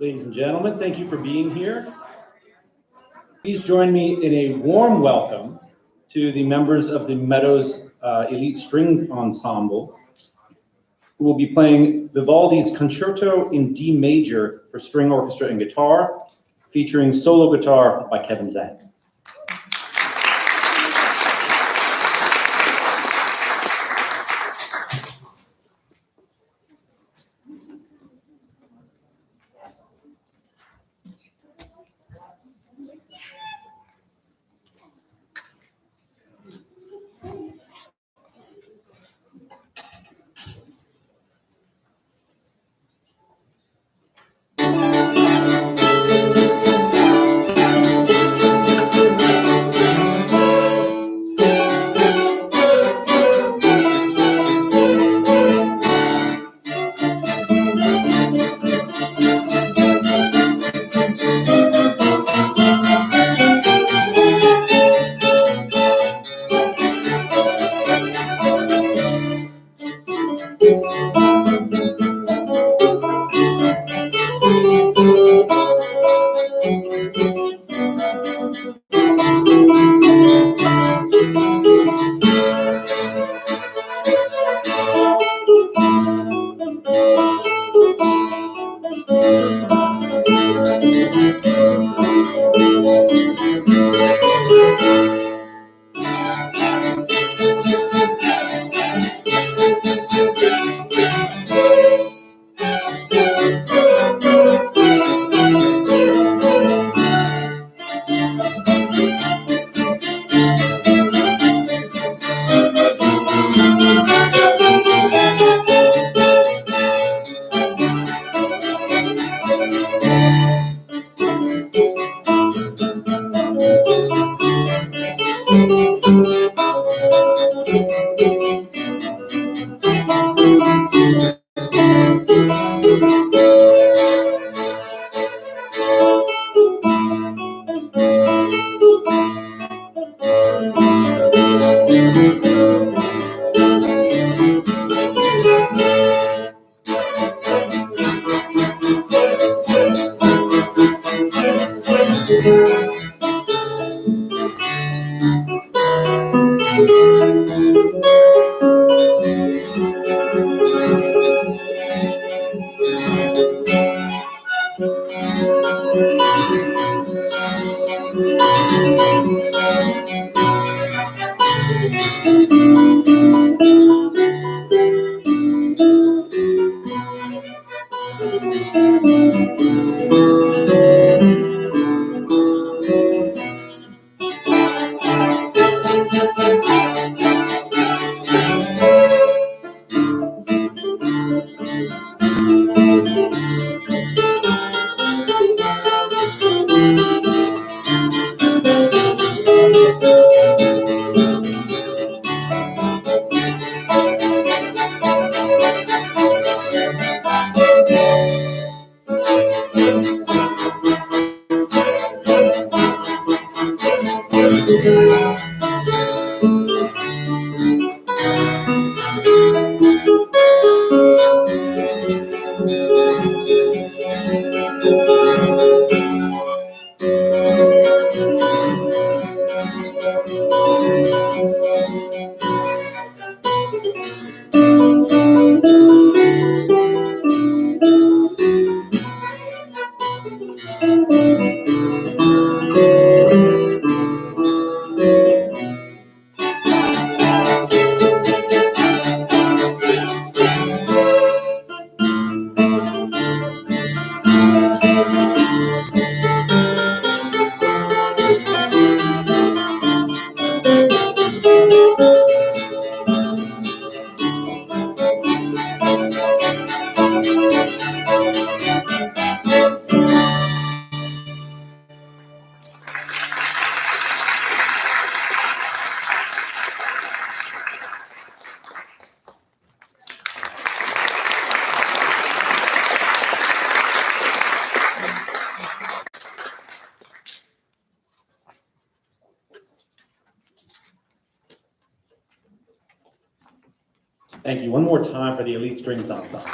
Ladies and gentlemen, thank you for being here. Please join me in a warm welcome to the members of the Meadows Elite Strings Ensemble, who will be playing Vivaldi's Concerto in D Major for string orchestra and guitar, featuring solo guitar by Kevin Zhang. Thank you. One more time for the Elite Strings Ensemble.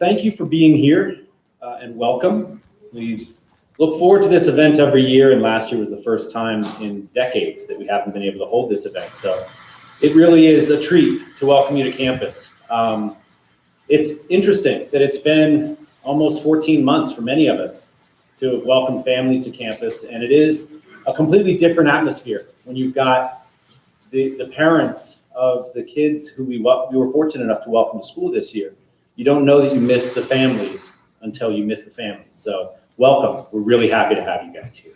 thank you for being here and welcome. We look forward to this event every year, and last year was the first time in decades that we haven't been able to hold this event. So it really is a treat to welcome you to campus. It's interesting that it's been almost 14 months for many of us to welcome families to campus, and it is a completely different atmosphere when you've got the parents of the kids who we were fortunate enough to welcome to school this year. You don't know that you miss the families until you miss the families. So welcome. We're really happy to have you guys here.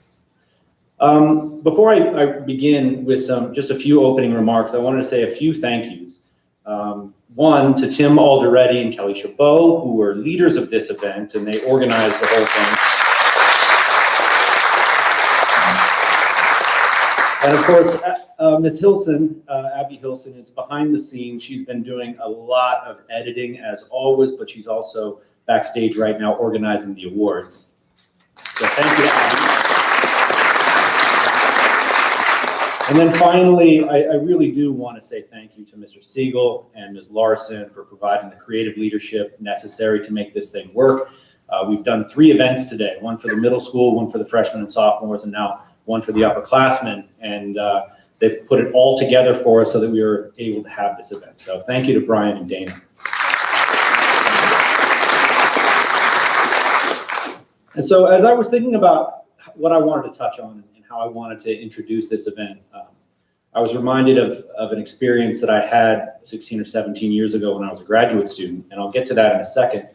Before I begin with just a few opening remarks, I wanted to say a few thank yous. One to Tim Alderetti and Kelly Chabot, who were leaders of this event, and they organized the whole thing. And of course, Ms. Hilson, Abby Hilson, is behind the scenes. She's been doing a lot of editing as always, but she's also backstage right now organizing the awards. So thank you, Abby. And then finally, I really do want to say thank you to Mr. Siegel and Ms. Larson for providing the creative leadership necessary to make this thing work. We've done 3 events today, one for the middle school, one for the freshmen and sophomores, and now one for the upperclassmen. And they put it all together for us so that we were able to have this event. So thank you to Brian and Dana. And so as I was thinking about what I wanted to touch on and how I wanted to introduce this event, I was reminded of an experience that I had 16 or 17 years ago when I was a graduate student, and I'll get to that in a second.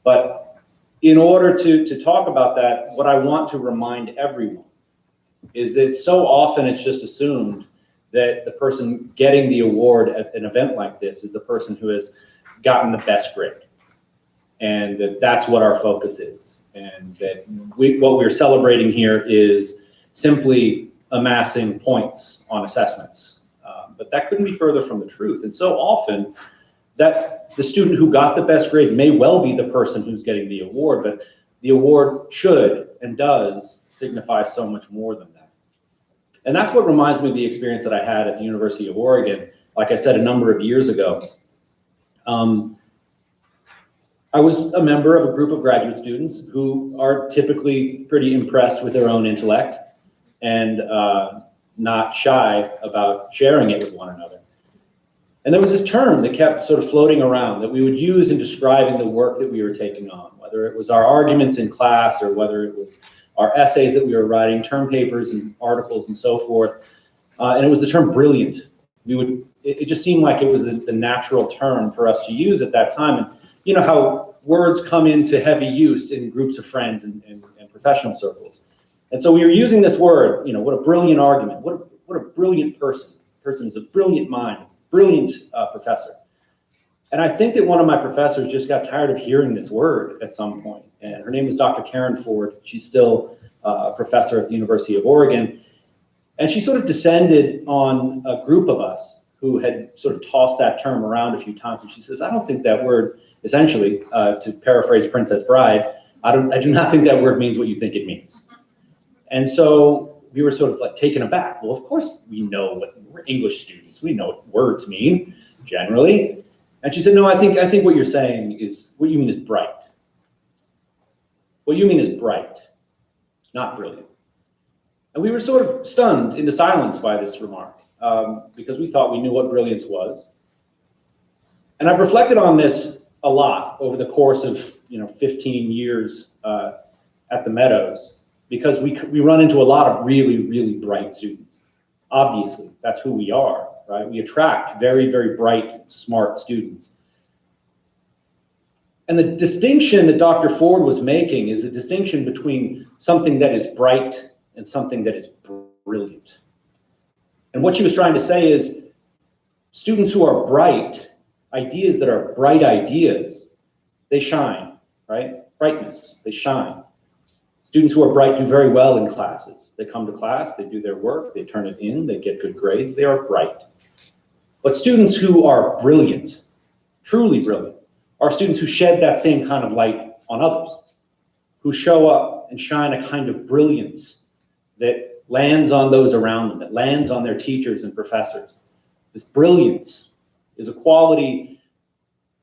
But in order to talk about that, what I want to remind everyone is that so often it's just assumed that the person getting the award at an event like this is the person who has gotten the best grade, and that's what our focus is. And that what we're celebrating here is simply amassing points on assessments. But that couldn't be further from the truth. And so often that the student who got the best grade may well be the person who's getting the award, but the award should and does signify so much more than that. And that's what reminds me of the experience that I had at the University of Oregon, like I said, a number of years ago. I was a member of a group of graduate students who are typically pretty impressed with their own intellect and not shy about sharing it with one another. And there was this term that kept sort of floating around that we would use in describing the work that we were taking on, whether it was our arguments in class or whether it was our essays that we were writing, term papers and articles and so forth. And it was the term brilliant. It just seemed like it was the natural term for us to use at that time. And you know how words come into heavy use in groups of friends and professional circles. And so we were using this word, you know, what a brilliant argument, what a brilliant person. Person is a brilliant mind, brilliant professor. And I think that one of my professors just got tired of hearing this word at some point. And her name was Dr. Karen Ford. She's still a professor at the University of Oregon. And she sort of descended on a group of us who had sort of tossed that term around a few times. And she says, I don't think that word, essentially, to paraphrase Princess Bride, I do not think that word means what you think it means. And so we were sort of like taken aback. Well, of course we know we're English students. We know what words mean, generally. And she said, no, I think what you're saying is, what you mean is bright. What you mean is bright, not brilliant. And we were sort of stunned into silence by this remark because we thought we knew what brilliance was. And I've reflected on this a lot over the course of 15 years at the Meadows, because we run into a lot of really, really bright students. Obviously, that's who we are, right? We attract very, very bright, smart students. And the distinction that Dr. Ford was making is a distinction between something that is bright and something that is brilliant. And what she was trying to say is students who are bright, ideas that are bright ideas, they shine, right? Brightness, they shine. Students who are bright do very well in classes. They come to class, they do their work, they turn it in, they get good grades, they are bright. But students who are brilliant, truly brilliant, are students who shed that same kind of light on others, who show up and shine a kind of brilliance that lands on those around them, that lands on their teachers and professors. This brilliance is a quality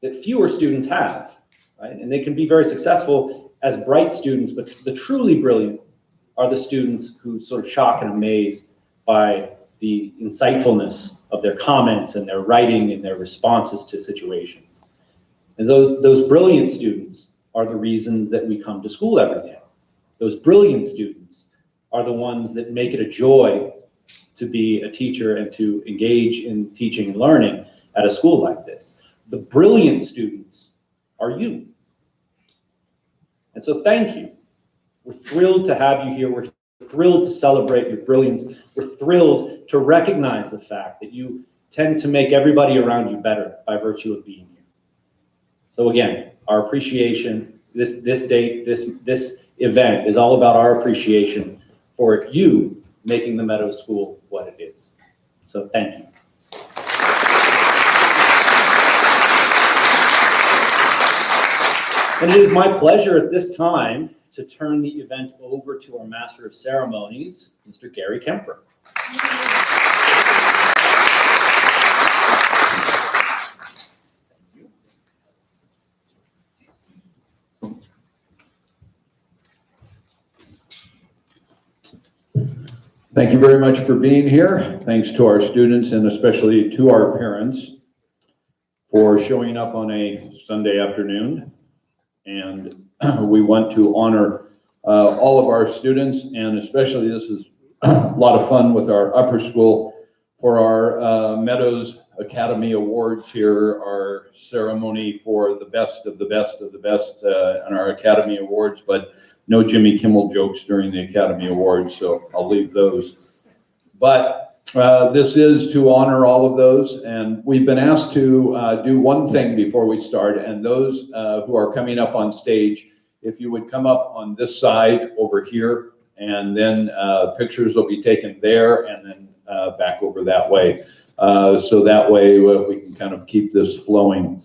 that fewer students have, right? And they can be very successful as bright students, but the truly brilliant are the students who sort of shock and amaze by the insightfulness of their comments and their writing and their responses to situations. And those brilliant students are the reasons that we come to school every day. Those brilliant students are the ones that make it a joy to be a teacher and to engage in teaching and learning at a school like this. The brilliant students are you. And so thank you. We're thrilled to have you here. We're thrilled to celebrate your brilliance. We're thrilled to recognize the fact that you tend to make everybody around you better by virtue of being here. So again, our appreciation, this event is all about our appreciation for you making the Meadows School what it is. So thank you. And it is my pleasure at this time to turn the event over to our Master of Ceremonies, Mr. Gary Kempfer. Thank you very much for being here. Thanks to our students and especially to our parents for showing up on a Sunday afternoon. And we want to honor all of our students, and especially this is a lot of fun with our upper school for our Meadows Academy Awards here, our ceremony for the best of the best of the best on our Academy Awards, but no Jimmy Kimmel jokes during the Academy Awards, so I'll leave those. But this is to honor all of those, and we've been asked to do one thing before we start, and those who are coming up on stage, if you would come up on this side over here, and then pictures will be taken there, and then back over that way. So that way we can kind of keep this flowing.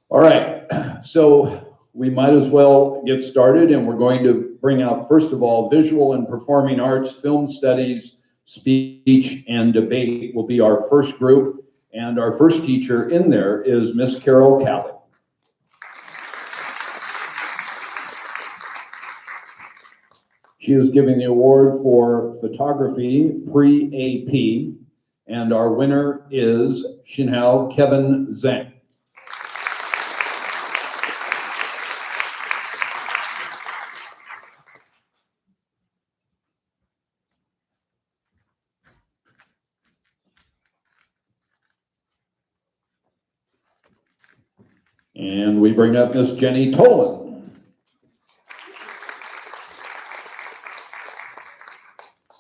All right, so we might as well get started, and we're going to bring out, first of all, visual and performing arts, film studies, speech, and debate will be our first group, and our first teacher in there is Miss Carol Calley. She is giving the award for photography pre-AP, and our winner is Shinhao Kevin Zhang. And we bring up Miss Jenny Tolan.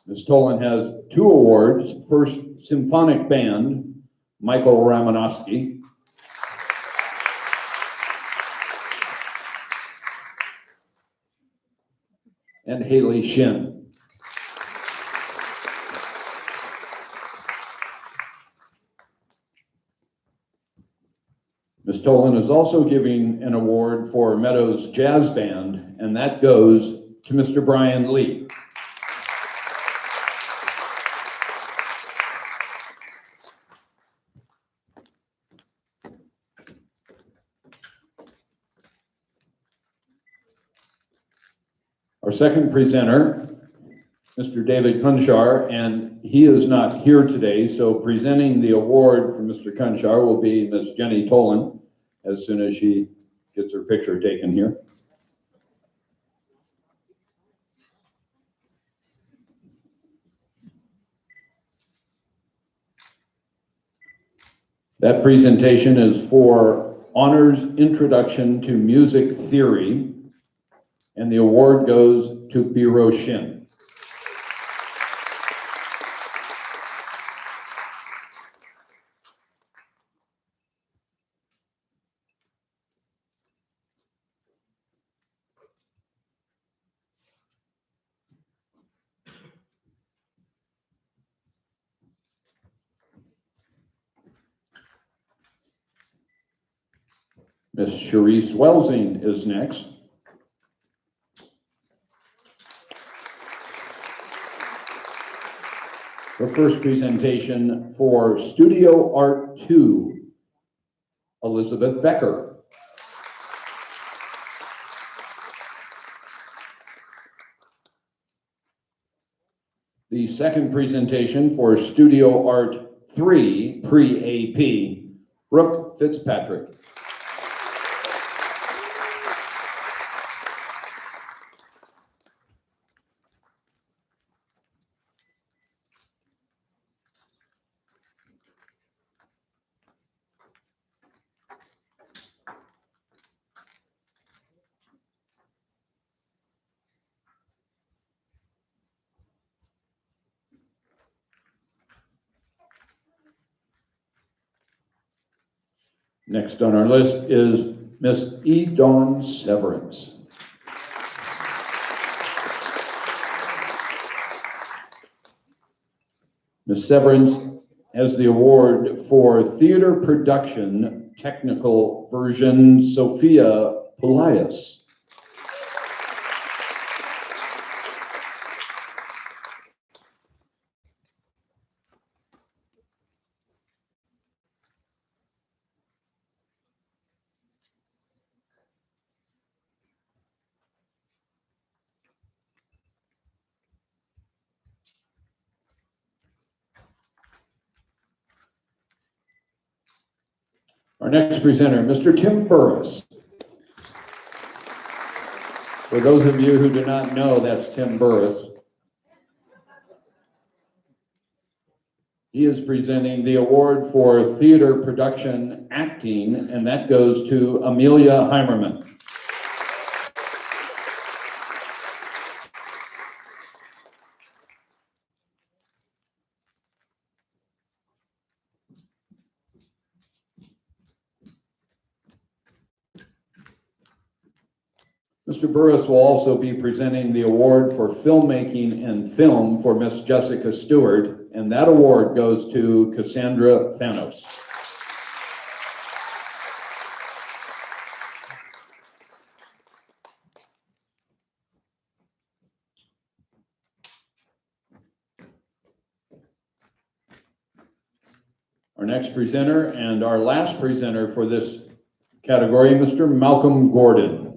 Miss Tolan has 2 awards. First, Symphonic Band, Michael Ramanowski. And Haley Shin. Ms. Tolan is also giving an award for Meadows Jazz Band, and that goes to Mr. Brian Lee. Our second presenter, Mr. David Kunshar, and he is not here today, so presenting the award for Mr. Kunshar will be Ms. Jenny Tolan, as soon as she gets her picture taken here. That presentation is for Honors Introduction to Music Theory, and the award goes to Biro Shin. Miss Cherise Welsing is next. The first presentation for Studio Art 2, Elizabeth Becker. The second presentation for Studio Art 3 Pre-AP, Brooke Fitzpatrick. Next on our list is Miss E. Dawn Severance. Ms. Severance has the award for Theater Production Technical Version Sophia Polias. Our next presenter, Mr. Tim Burris. For those of you who do not know, that's Tim Burris. He is presenting the award for theater production acting, and that goes to Amelia Heimerman. Mr. Burris will also be presenting the award for filmmaking and film for Miss Jessica Stewart, and that award goes to Cassandra Thanos. Our next presenter and our last presenter for this category, Mr. Malcolm Gordon.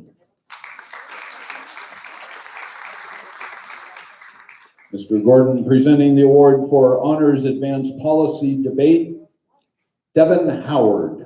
Mr. Gordon presenting the award for Honors Advanced Policy Debate, Devin Howard.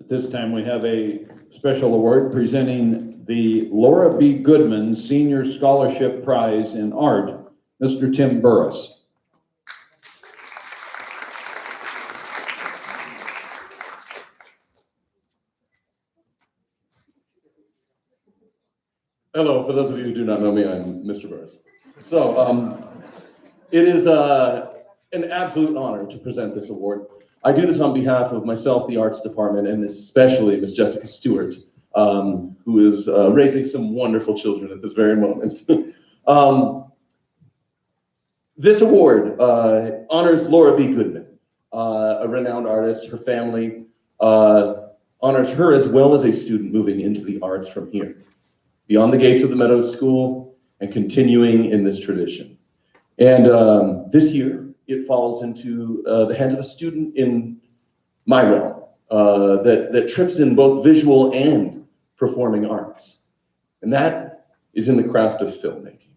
At this time, we have a special award presenting the Laura B. Goodman Senior Scholarship Prize in Art, Mr. Tim Burris. Hello, for those of you who do not know me, I'm Mr. Burris. So, it is an absolute honor to present this award. I do this on behalf of myself, the Arts Department, and especially Miss Jessica Stewart, who is raising some wonderful children at this very moment. This award honors Laura B. Goodman, a renowned artist. Her family honors her as well as a student moving into the arts from here, beyond the gates of the Meadows School and continuing in this tradition. And this year, it falls into the hands of a student in my realm that trips in both visual and performing arts. And that is in the craft of filmmaking.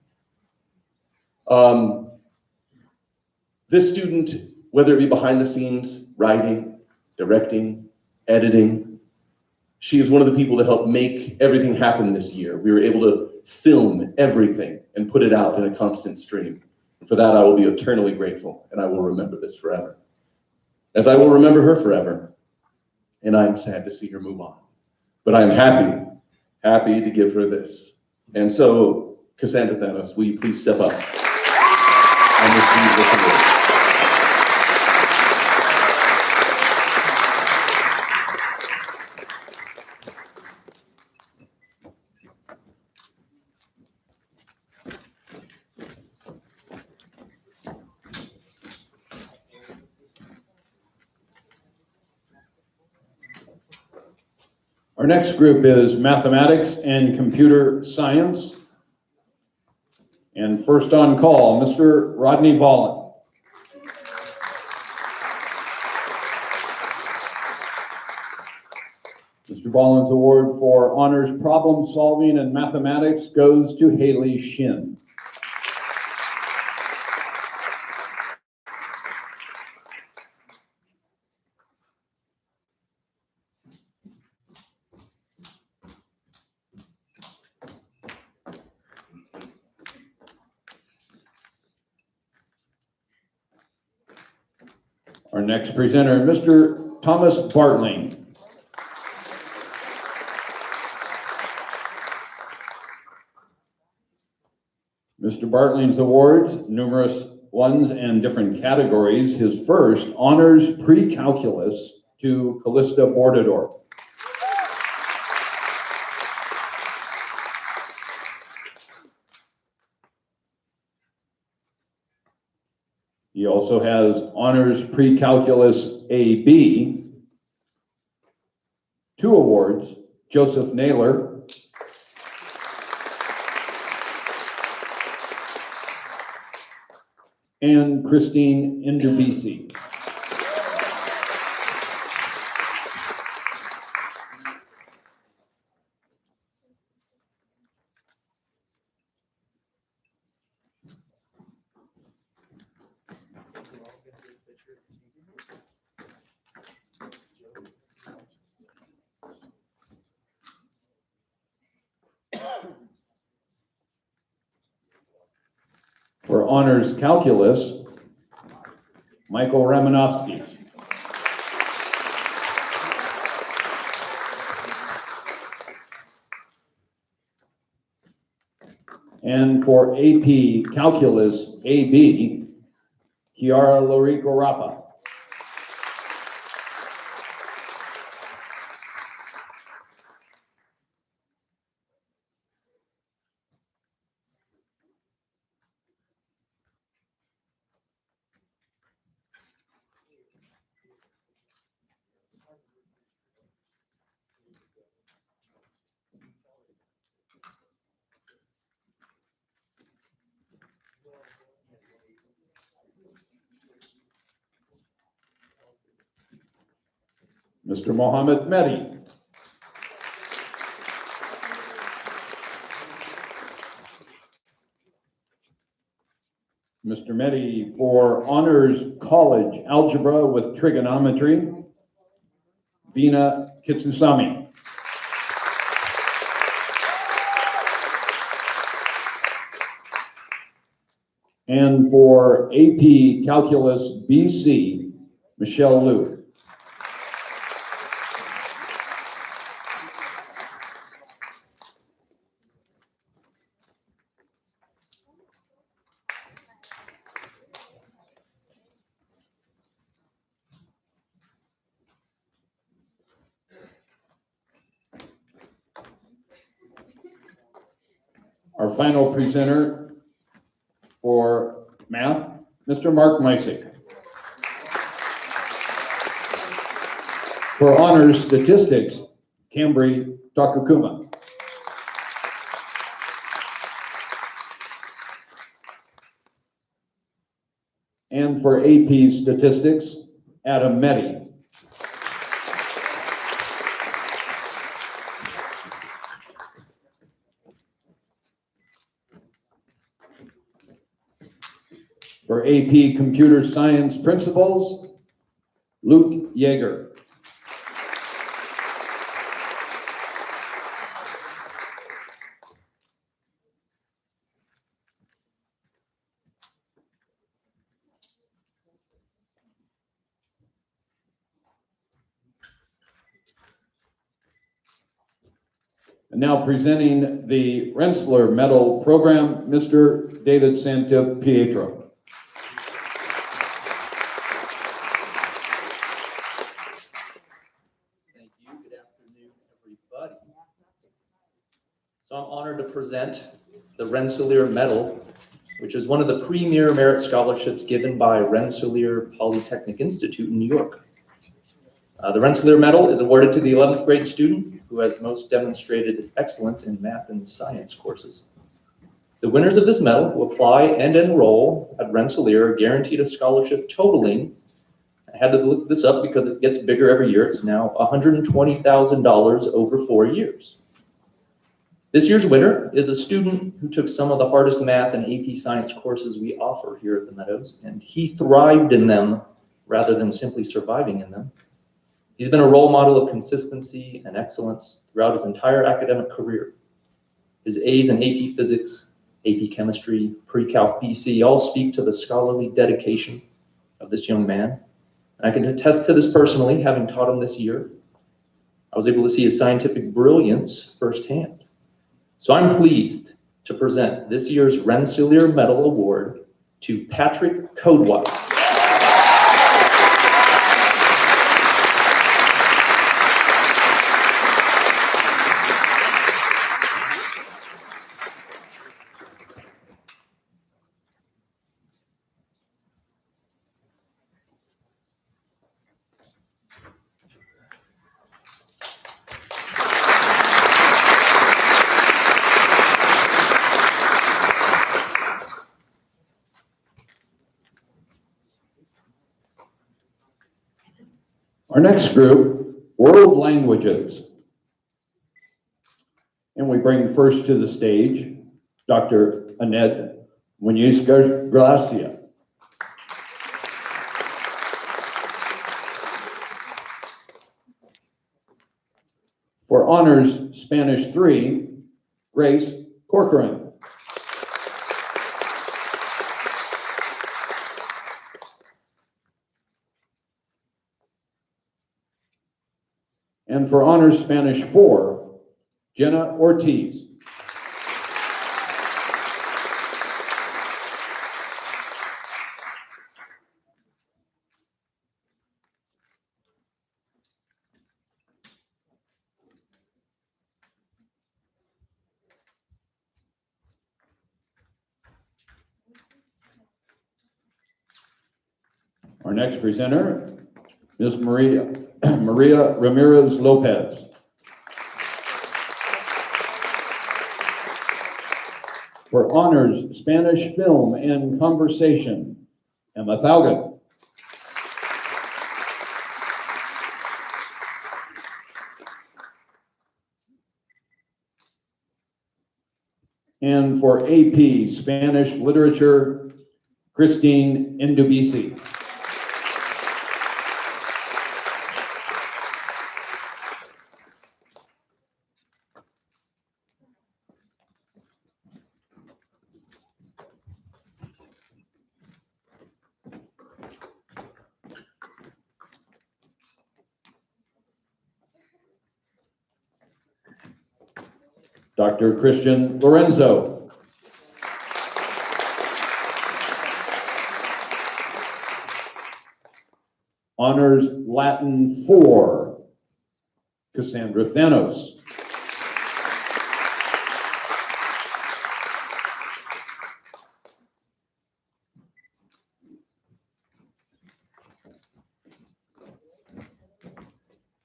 This student, whether it be behind the scenes, writing, directing, editing, she is one of the people that helped make everything happen this year. We were able to film everything and put it out in a constant stream. And for that, I will be eternally grateful, and I will remember this forever. As I will remember her forever, and I'm sad to see her move on. But I'm happy to give her this. And so, Cassandra Thanos, will you please step up and receive this award? Our next group is mathematics and computer science. And first on call, Mr. Rodney Vollen. Mr. Vollen's award for honors problem solving in mathematics goes to Haley Shin. Our next presenter, Mr. Thomas Bartling. Mr. Bartling's awards, numerous ones and different categories. His first, honors pre-calculus to Callista Bordador. He also has honors pre-calculus AB, 2 awards, Joseph Naylor, and Christine Indubisi. For honors calculus, Michael Ramanovsky. And for AP calculus AB, Chiara Lorico Rapa. Mr. Mohammed Mehdi. Mr. Mehdi for honors college algebra with trigonometry, Vina Kitsusami. And for AP calculus BC, Michelle Liu. Our final presenter for math, Mr. Mark Meisick. For honors statistics, Cambry Takakuma. And for AP statistics, Adam Mehdi. For AP Computer Science Principles, Luke Yeager. And now presenting the Rensselaer Medal Program, Mr. David Santapietro. So I'm honored to present the Rensselaer Medal, which is one of the premier merit scholarships given by Rensselaer Polytechnic Institute in New York. The Rensselaer Medal is awarded to the 11th grade student who has most demonstrated excellence in math and science courses. The winners of this medal who apply and enroll at Rensselaer are guaranteed a scholarship totaling, I had to look this up because it gets bigger every year, it's now $120,000 over 4 years. This year's winner is a student who took some of the hardest math and AP science courses we offer here at the Meadows, and he thrived in them rather than simply surviving in them. He's been a role model of consistency and excellence throughout his entire academic career. His A's in AP Physics, AP Chemistry, Pre-Calc BC all speak to the scholarly dedication of this young man. And I can attest to this personally, having taught him this year. I was able to see his scientific brilliance firsthand. So I'm pleased to present this year's Rensselaer Medal Award to Patrick Codewise. Our next group, world languages. And we bring first to the stage, Dr. Annette Muñiz-Gracia. For honors Spanish 3, Grace Corcoran. And for honors Spanish 4, Jenna Ortiz. Our next presenter, Ms. Maria Ramirez Lopez. For honors Spanish Film and Conversation, Emma Thaugen. And for AP Spanish Literature, Christine Ndubisi. Dr. Christian Lorenzo. Honors Latin 4, Cassandra Thanos.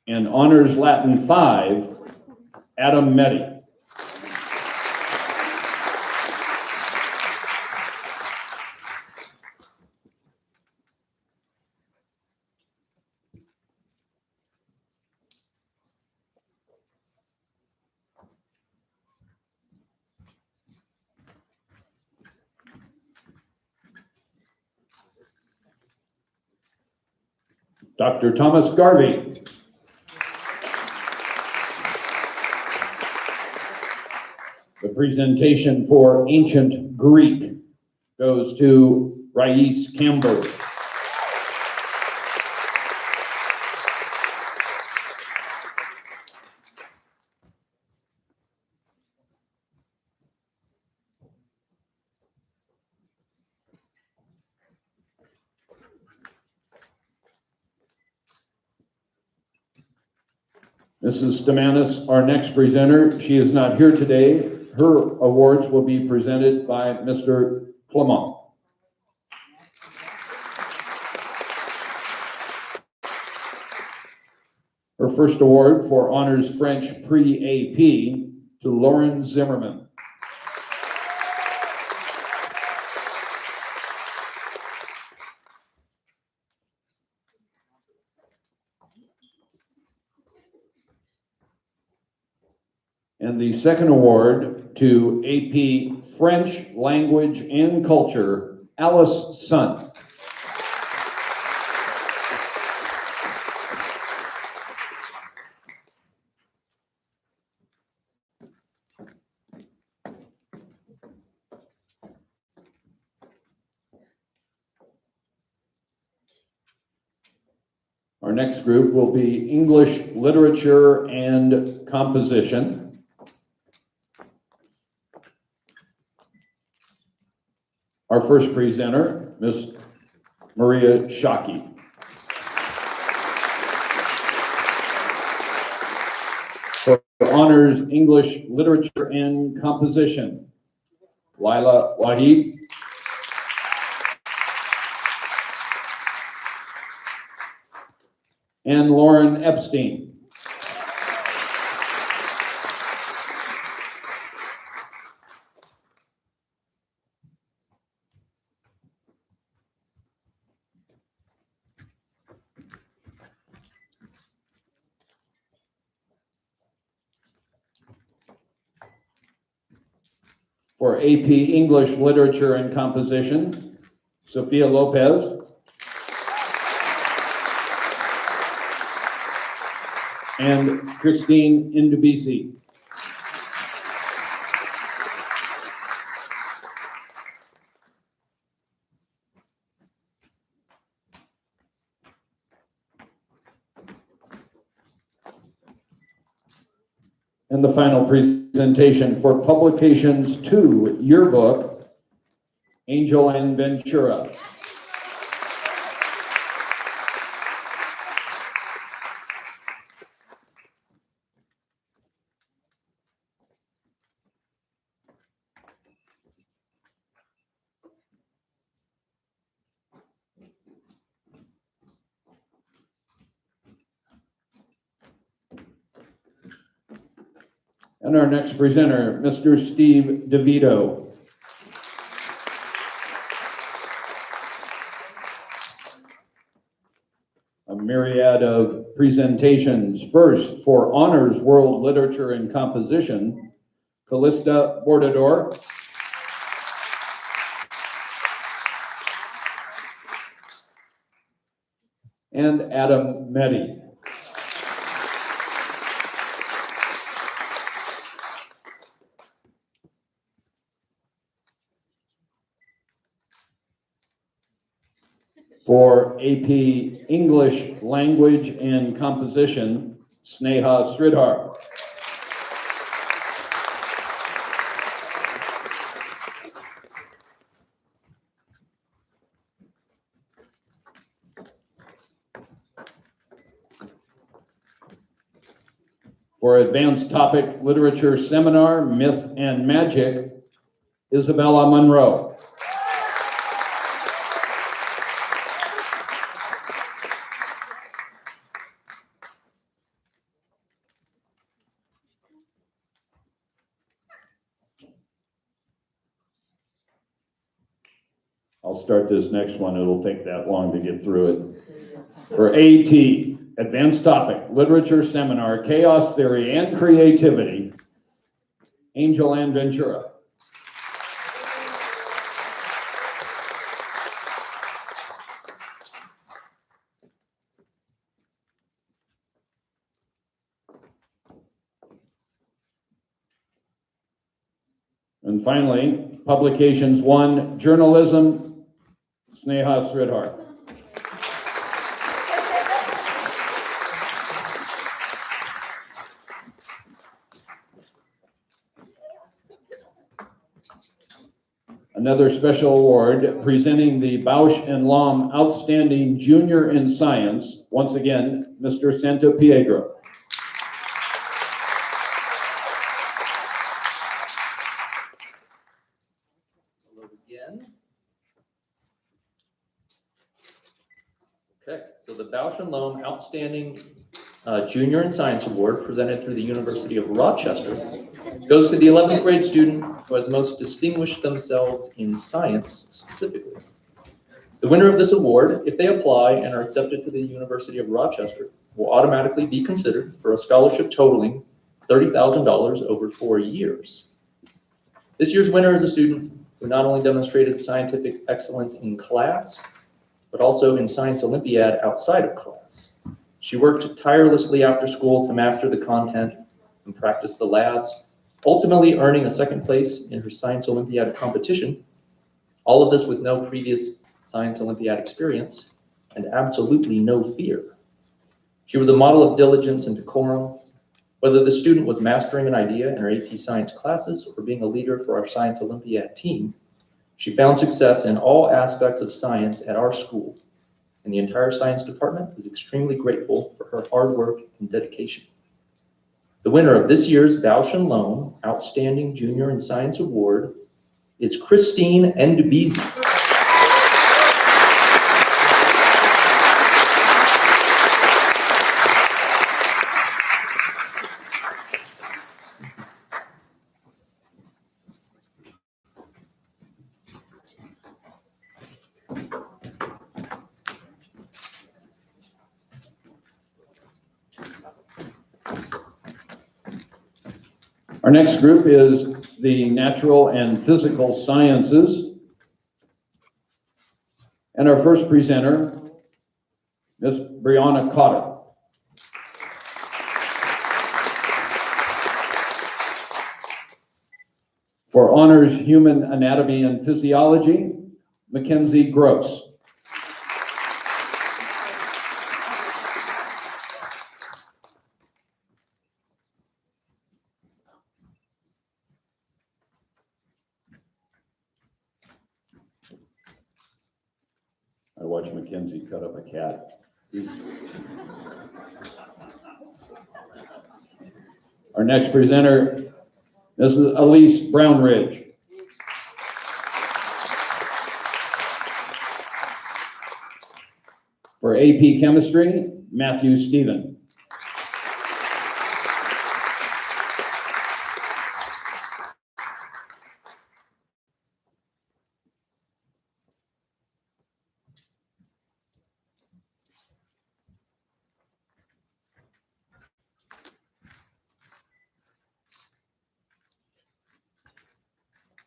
And honors Latin 5, Adam Meddy. Dr. Thomas Garvey. The presentation for Ancient Greek goes to Rais Campbell. Mrs. Stamanis, our next presenter, she is not here today. Her awards will be presented by Mr. Clement. first award for Honors French Pre-AP to Lauren Zimmerman. And the second award to AP French Language and Culture, Alice Sun. Our next group will be English Literature and Composition. Our first presenter, Ms. Maria Shockey. For Honors English Literature and Composition, Lila Wahid. And Lauren Epstein. For AP English Literature and Composition, Sophia Lopez. And Christine Indubisi. And the final presentation for Publications 2 Yearbook, Angel and Ventura. And our next presenter, Mr. Steve DeVito. A myriad of presentations. First, for Honors World Literature and Composition, Callista Bordador. And Adam Meddy. For AP English Language and Composition, Sneha Sridhar. For Advanced Topic Literature Seminar, Myth and Magic, Isabella Monroe. I'll start this next one. It'll take that long to get through it. For AT, Advanced Topic, Literature Seminar, Chaos Theory and Creativity, Angel and Ventura. And finally, Publications 1, Journalism, Sneha Sridhar. Another special award presenting the Bausch and Lomb Outstanding Junior in Science. Once again, Mr. Santopiedro. Hello again. Okay, so the Bausch and Lomb Outstanding Junior in Science Award presented through the University of Rochester goes to the 11th grade student who has most distinguished themselves in science specifically. The winner of this award, if they apply and are accepted to the University of Rochester, will automatically be considered for a scholarship totaling $30,000 over 4 years. This year's winner is a student who not only demonstrated scientific excellence in class, but also in Science Olympiad outside of class. She worked tirelessly after school to master the content and practice the labs, ultimately earning a second place in her Science Olympiad competition. All of this with no previous Science Olympiad experience and absolutely no fear. She was a model of diligence and decorum. Whether the student was mastering an idea in her AP Science classes or being a leader for our Science Olympiad team, she found success in all aspects of science at our school, and the entire science department is extremely grateful for her hard work and dedication. The winner of this year's Bausch & Lomb Outstanding Junior in Science Award is Christine Endebisi. Our next group is the Natural and Physical Sciences. And our first presenter, Ms. Brianna Cotter. For honors Human Anatomy and Physiology, Mackenzie Gross. I watched Mackenzie cut up a cat. Our next presenter, Mrs. Elise Brownridge. For AP Chemistry, Matthew Stephen.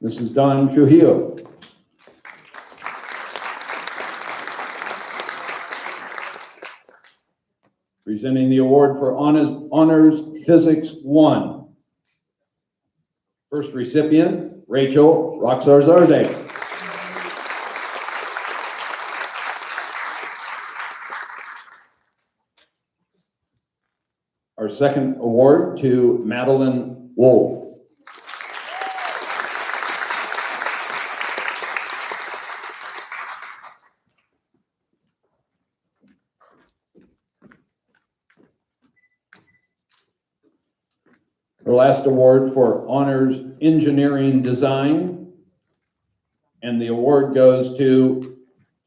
Mrs. Dawn Trujillo. Presenting the award for Honors Physics 1. First recipient, Rachel Roxarzarde. Our second award to Madeline Wolf. Our last award for Honors Engineering Design, and the award goes to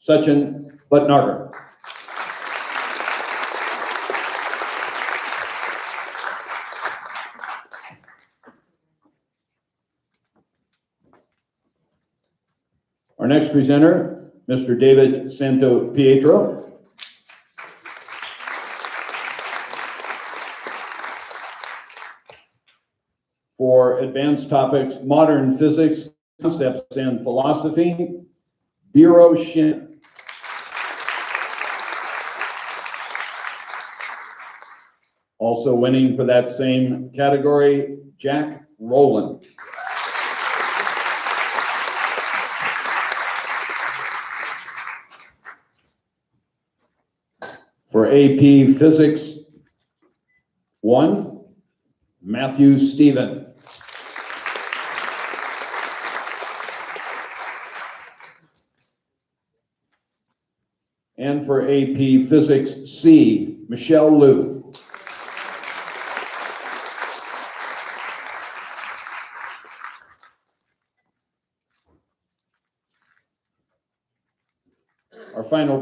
Sachin Bhatnagar. Our next presenter, Mr. David Santo Pietro. For advanced topics, modern physics, concepts, and philosophy, Biro Shin. Also winning for that same category, Jack Rowland. For AP Physics 1, Matthew Stephen. And for AP Physics C, Michelle Liu. Our final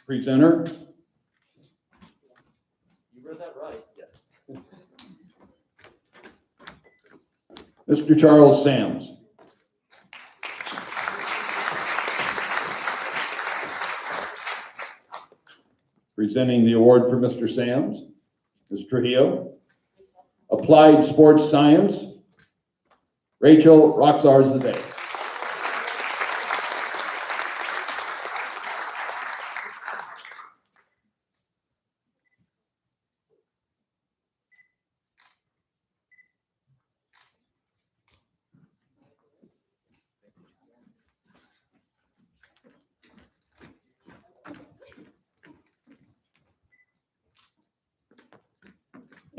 presenter. You read that right. Yeah. Mr. Charles Sams. Presenting the award for Mr. Sams, Ms. Trujillo. Applied Sports Science, Rachel Roxarzadeh.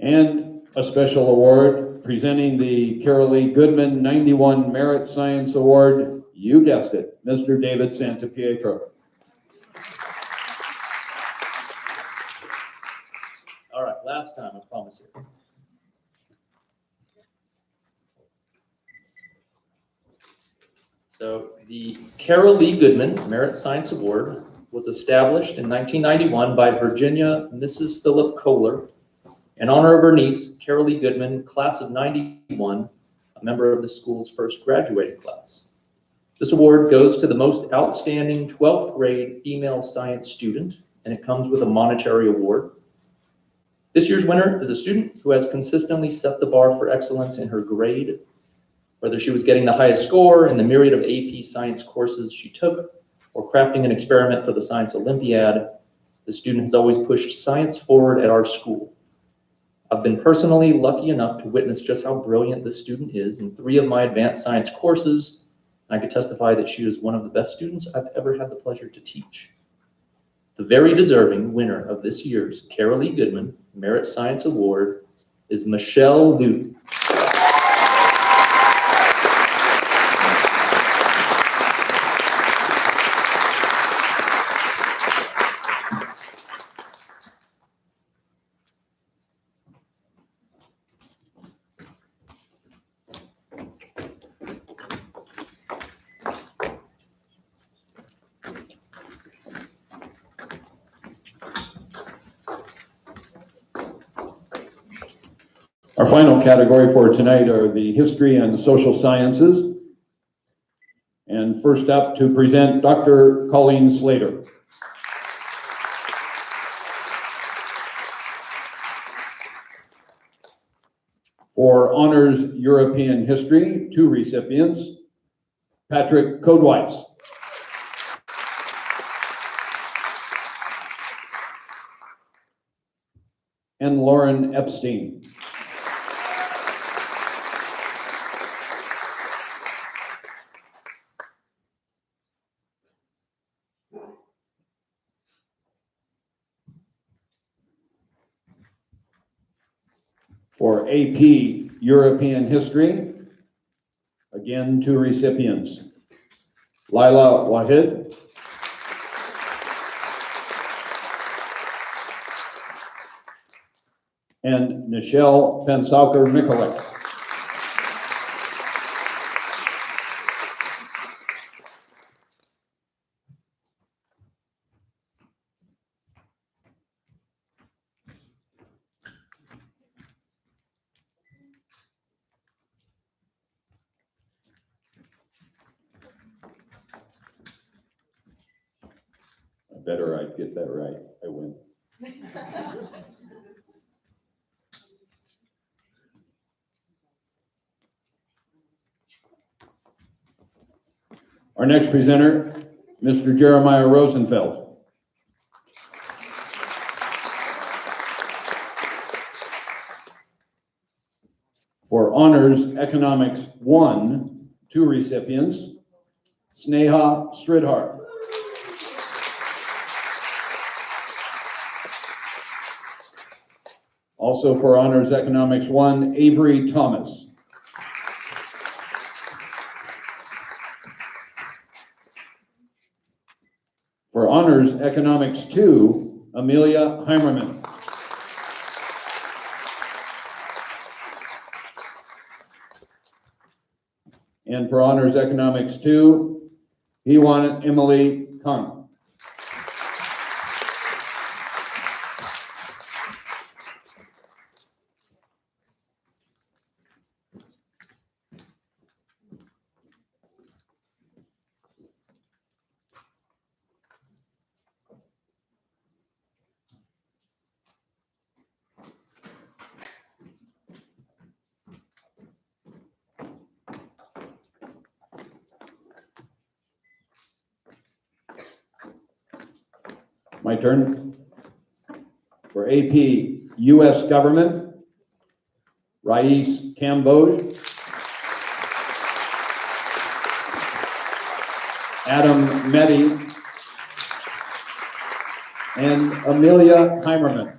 And a special award presenting the Carol Lee Goodman 91 Merit Science Award. You guessed it, Mr. David Santapietro. All right, last time, I promise you. So the Carol Lee Goodman Merit Science Award was established in 1991 by Virginia Mrs. Philip Kohler in honor of her niece, Carol Lee Goodman, class of 91, a member of the school's first graduating class. This award goes to the most outstanding 12th grade female science student, and it comes with a monetary award. This year's winner is a student who has consistently set the bar for excellence in her grade. Whether she was getting the highest score in the myriad of AP science courses she took, or crafting an experiment for the Science Olympiad, the student has always pushed science forward at our school. I've been personally lucky enough to witness just how brilliant this student is in 3 of my advanced science courses. I can testify that she is one of the best students I've ever had the pleasure to teach. The very deserving winner of this year's Carol Lee Goodman Merit Science Award is Michelle Liu. Our final category for tonight are the history and social sciences. And first up to present, Dr. Colleen Slater. For honors European history, 2 recipients, Patrick Codewise. And Lauren Epstein. For AP European History, again 2 recipients, Lila Wahid and Nichelle Fensauker Mikulek. Better I'd get that right. I win. Our next presenter, Mr. Jeremiah Rosenfeld. For honors Economics 1, 2 recipients, Sneha Sridhar. Also for honors Economics 1, Avery Thomas. For honors Economics 2, Amelia Heimerman. And for honors Economics 2, Hewan Emily Kang. My turn. For AP US Government, Rais Cambodge, Adam Meddy, and Amelia Heimerman.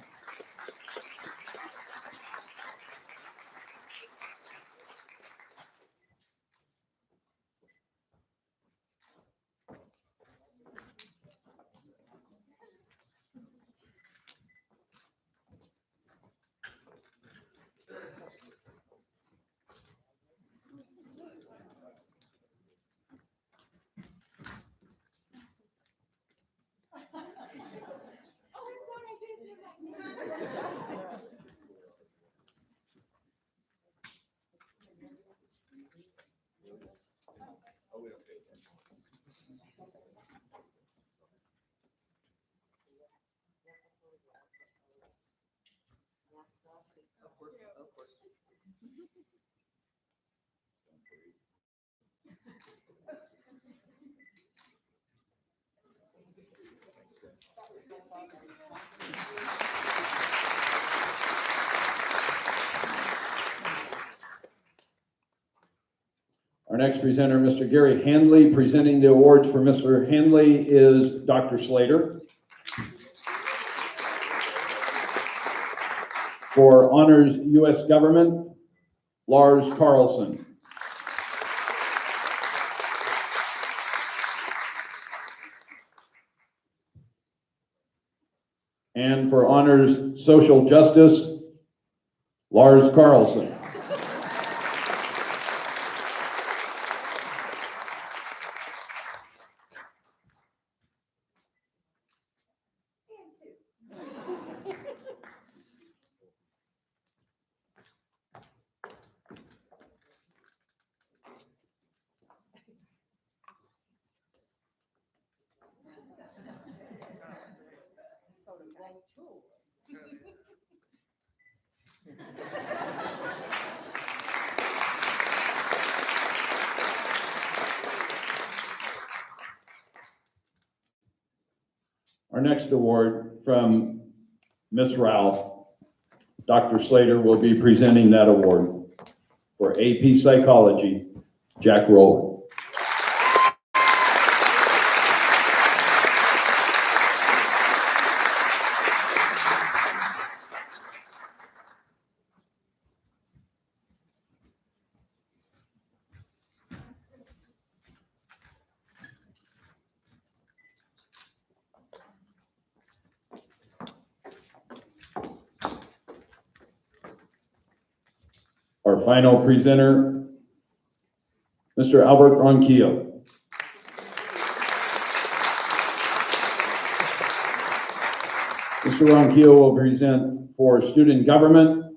Our next presenter, Mr. Gary Handley. Presenting the awards for Mr. Handley is Dr. Slater. For Honors U.S. Government, Lars Carlson. And for Honors Social Justice, Lars Carlson. Our next award from Ms. Rao, Dr. Slater will be presenting that award. For AP Psychology, Jack Rowland. Our final presenter, Mr. Albert Ronquillo. Mr. Ronquillo will present for Student Government,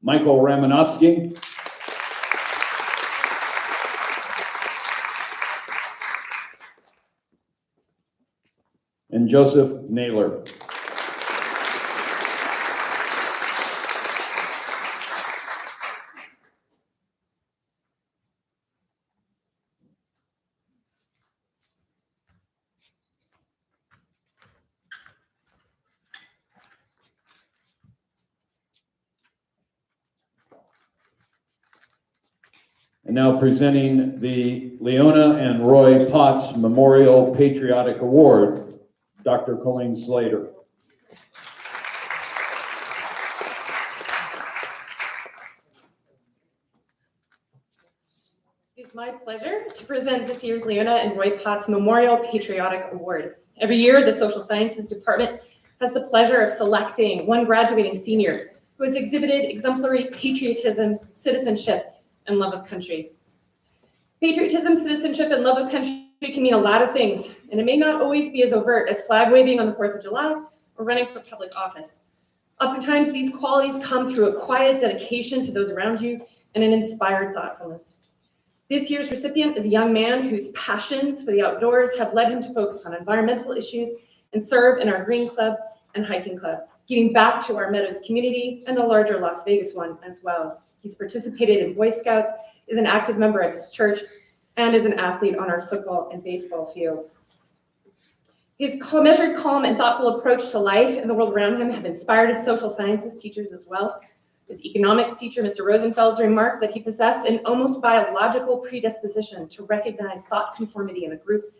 Michael Ramanovsky. And Joseph Naylor. And now presenting the Leona and Roy Potts Memorial Patriotic Award, Dr. Colleen Slater. It's my pleasure to present this year's Leona and Roy Potts Memorial Patriotic Award. Every year, the Social Sciences Department has the pleasure of selecting one graduating senior who has exhibited exemplary patriotism, citizenship, and love of country. Patriotism, citizenship, and love of country can mean a lot of things, and it may not always be as overt as flag waving on the 4th of July or running for public office. Oftentimes, these qualities come through a quiet dedication to those around you and an inspired thoughtfulness. This year's recipient is a young man whose passions for the outdoors have led him to focus on environmental issues and serve in our Green Club and Hiking Club, giving back to our Meadows community and the larger Las Vegas one as well. He's participated in Boy Scouts, is an active member of his church, and is an athlete on our football and baseball fields. His measured, calm, and thoughtful approach to life and the world around him have inspired his social sciences teachers as well. His economics teacher, Mr. Rosenfeld's remarked that he possessed an almost biological predisposition to recognize thought conformity in a group,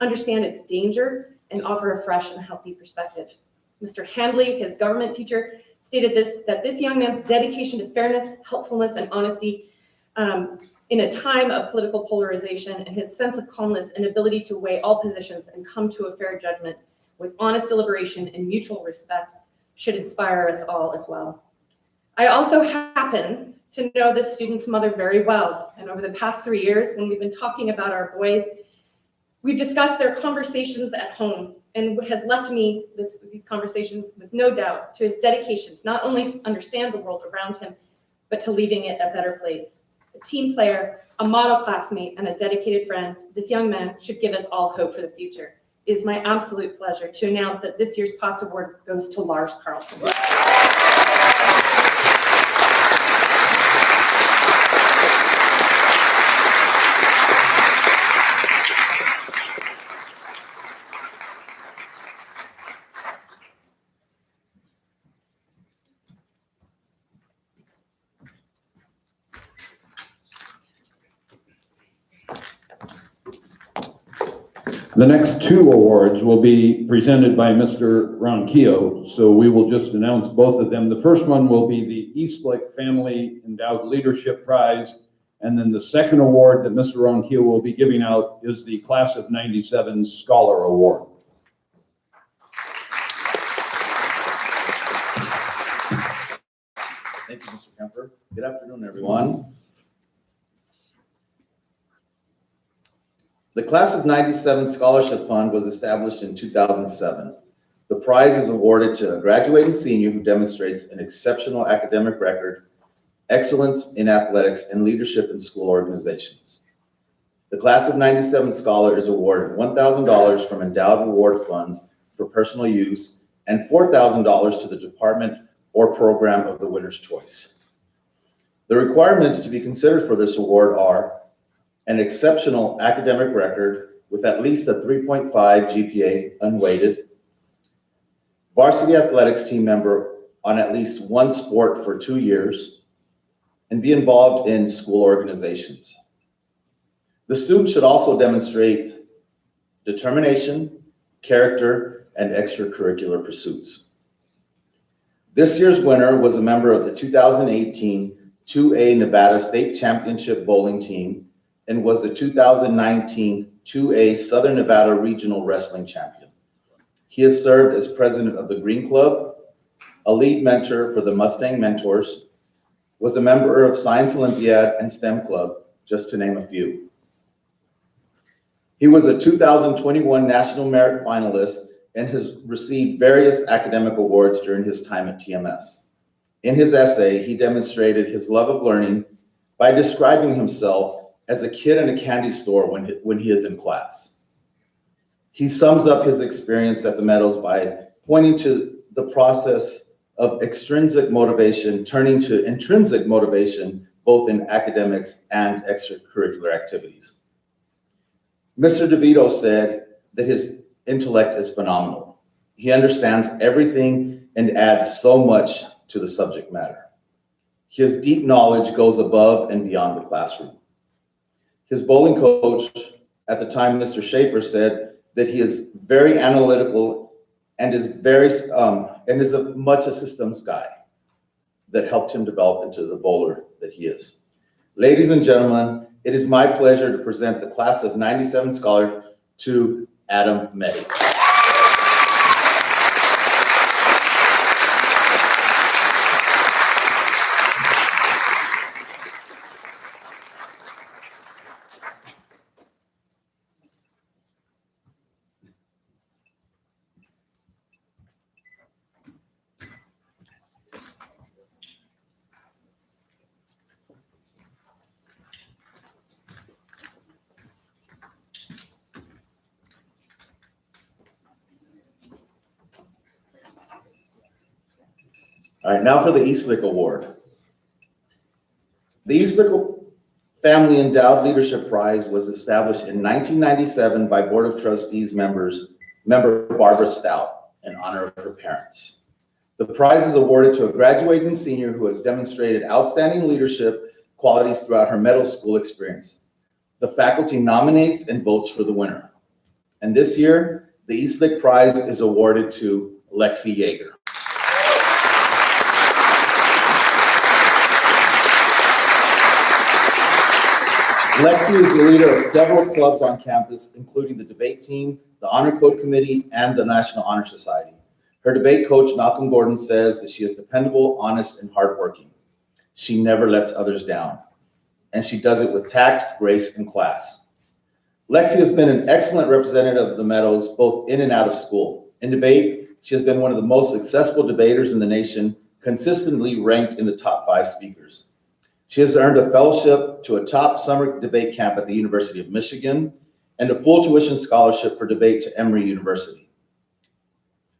understand its danger, and offer a fresh and healthy perspective. Mr. Handley, his government teacher, stated that this young man's dedication to fairness, helpfulness, and honesty in a time of political polarization, and his sense of calmness and ability to weigh all positions and come to a fair judgment with honest deliberation and mutual respect should inspire us all as well. I also happen to know this student's mother very well, and over the past 3 years, when we've been talking about our boys, we've discussed their conversations at home, and has left me these conversations with no doubt to his dedication to not only understand the world around him, but to leaving it a better place. A team player, a model classmate, and a dedicated friend, this young man should give us all hope for the future. It is my absolute pleasure to announce that this year's Potts Award goes to Lars Carlson. The next two awards will be presented by Mr. Ronquillo, so we will just announce both of them. The first one will be the Eastlake Family Endowed Leadership Prize, and then the second award that Mr. Ronquillo will be giving out is the Class of '97 Scholar Award. Thank you, Mr. Kemper. Good afternoon, everyone. The Class of '97 Scholarship Fund was established in 2007. The prize is awarded to a graduating senior who demonstrates an exceptional academic record, excellence in athletics, and leadership in school organizations. The Class of '97 Scholar is awarded $1,000 from endowed reward funds for personal use and $4,000 to the department or program of the winner's choice. The requirements to be considered for this award are an exceptional academic record with at least a 3.5 GPA unweighted, varsity athletics team member on at least one sport for 2 years, and be involved in school organizations. The student should also demonstrate determination, character, and extracurricular pursuits. This year's winner was a member of the 2018 2A Nevada State Championship bowling team and was the 2019 2A Southern Nevada Regional Wrestling Champion. He has served as president of the Green Club, a lead mentor for the Mustang Mentors, was a member of Science Olympiad and STEM Club, just to name a few. He was a 2021 National Merit Finalist and has received various academic awards during his time at TMS. In his essay, he demonstrated his love of learning by describing himself as a kid in a candy store when he is in class. He sums up his experience at the Meadows by pointing to the process of extrinsic motivation turning to intrinsic motivation, both in academics and extracurricular activities. Mr. DeVito said that his intellect is phenomenal. He understands everything and adds so much to the subject matter. His deep knowledge goes above and beyond the classroom. His bowling coach at the time, Mr. Schaefer, said that he is very analytical and is much a systems guy that helped him develop into the bowler that he is. Ladies and gentlemen, it is my pleasure to present the Class of '97 Scholar to Adam Meddy. All right, now for the Eastlake Award. The Eastlake Family Endowed Leadership Prize was established in 1997 by Board of Trustees members Member Barbara Stout, in honor of her parents. The prize is awarded to a graduating senior who has demonstrated outstanding leadership qualities throughout her middle school experience. The faculty nominates and votes for the winner. And this year, the Eastlick Prize is awarded to Lexi Yeager. Lexi is the leader of several clubs on campus, including the debate team, the Honor Code Committee, and the National Honor Society. Her debate coach, Malcolm Gordon, says that she is dependable, honest, and hardworking. She never lets others down, and she does it with tact, grace, and class. Lexi has been an excellent representative of the Meadows, both in and out of school. In debate, she has been one of the most successful debaters in the nation, consistently ranked in the top 5 speakers. She has earned a fellowship to a top summer debate camp at the University of Michigan and a full tuition scholarship for debate to Emory University.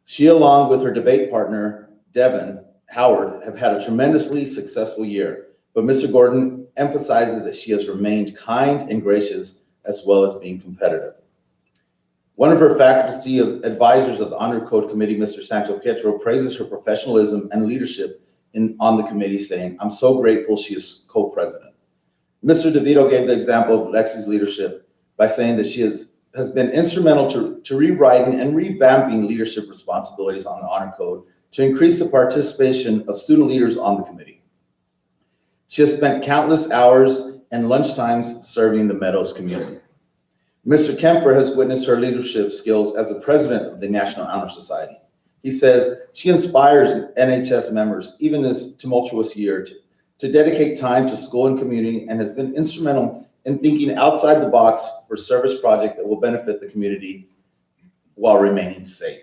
She, along with her debate partner, Devin Howard, have had a tremendously successful year, but Mr. Gordon emphasizes that she has remained kind and gracious as well as being competitive. One of her faculty advisors of the Honor Code Committee, Mr. Santo Pietro, praises her professionalism and leadership on the committee, saying, "I'm so grateful she is co-president." Mr. DeVito gave the example of Lexi's leadership by saying that she has been instrumental to rewriting and revamping leadership responsibilities on the Honor Code to increase the participation of student leaders on the committee. She has spent countless hours and lunchtimes serving the Meadows community. Mr. Kempfer has witnessed her leadership skills as the president of the National Honor Society. He says she inspires NHS members, even this tumultuous year, to dedicate time to school and community, and has been instrumental in thinking outside the box for service projects that will benefit the community while remaining safe.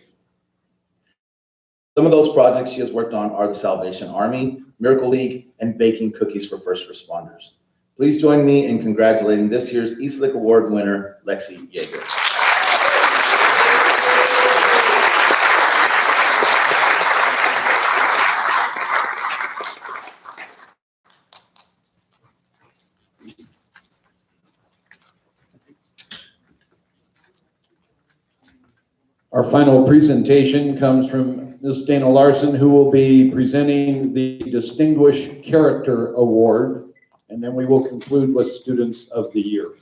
Some of those projects she has worked on are the Salvation Army, Miracle League, and baking cookies for first responders. Please join me in congratulating this year's Eastlick Award winner, Lexi Yeager. Our final presentation comes from Ms. Dana Larson, who will be presenting the Distinguished Character Award, and then we will conclude with Students of the Year.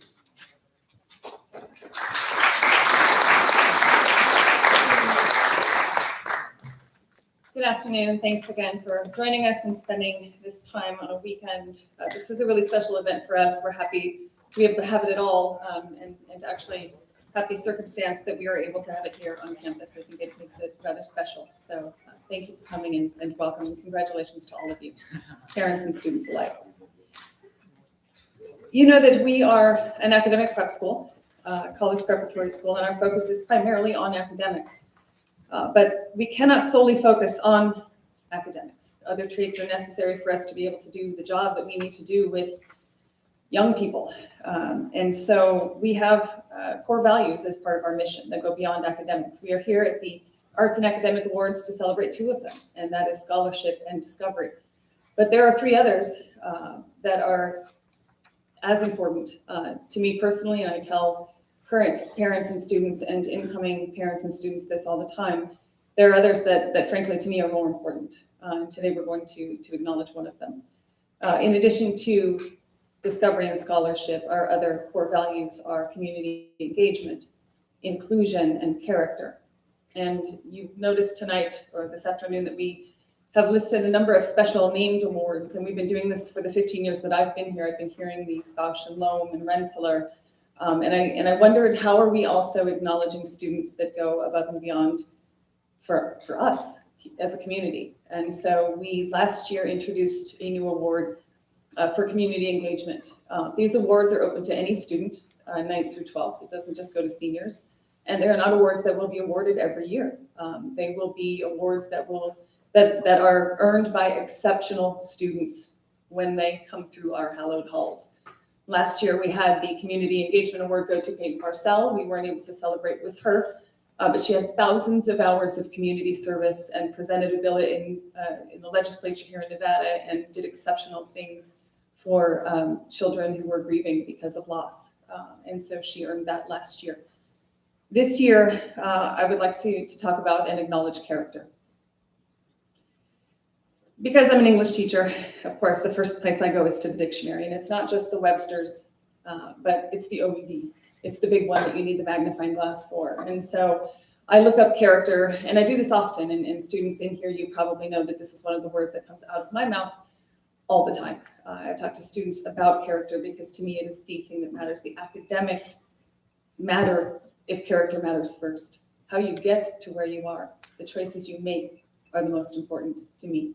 Good afternoon. Thanks again for joining us and spending this time on a weekend. This is a really special event for us. We're happy to be able to have it at all, and to actually have the circumstance that we are able to have it here on campus. I think it makes it rather special. So thank you for coming and welcome, and congratulations to all of you, parents and students alike. You know that we are an academic prep school, college preparatory school, and our focus is primarily on academics. But we cannot solely focus on academics. Other traits are necessary for us to be able to do the job that we need to do with young people. And so we have core values as part of our mission that go beyond academics. We are here at the Arts and Academic Awards to celebrate 2 of them, and that is scholarship and discovery. But there are 3 others that are as important to me personally, and I tell current parents and students and incoming parents and students this all the time. There are others that frankly to me are more important. Today we're going to acknowledge one of them. In addition to discovery and scholarship, our other core values are community engagement, inclusion, and character. And you've noticed tonight or this afternoon that we have listed a number of special named awards, and we've been doing this for the 15 years that I've been here. I've been hearing these Bausch and Lohm and Rensselaer. And I wondered, how are we also acknowledging students that go above and beyond for us as a community? And so we last year introduced a new award for community engagement. These awards are open to any student, 9th through 12th. It doesn't just go to seniors. And they're not awards that will be awarded every year. They will be awards that are earned by exceptional students when they come through our hallowed halls. Last year, we had the Community Engagement Award go to Peyton Parcell. We weren't able to celebrate with her, but she had thousands of hours of community service and presented a bill in the legislature here in Nevada and did exceptional things for children who were grieving because of loss. And so she earned that last year. This year, I would like to talk about and acknowledge character. Because I'm an English teacher, of course, the first place I go is to the dictionary, and it's not just the Webster's, but it's the OED. It's the big one that you need the magnifying glass for. And so I look up character, and I do this often, and students in here, you probably know that this is one of the words that comes out of my mouth all the time. I talk to students about character because to me it is the thing that matters. The academics matter if character matters first. How you get to where you are, the choices you make are the most important to me.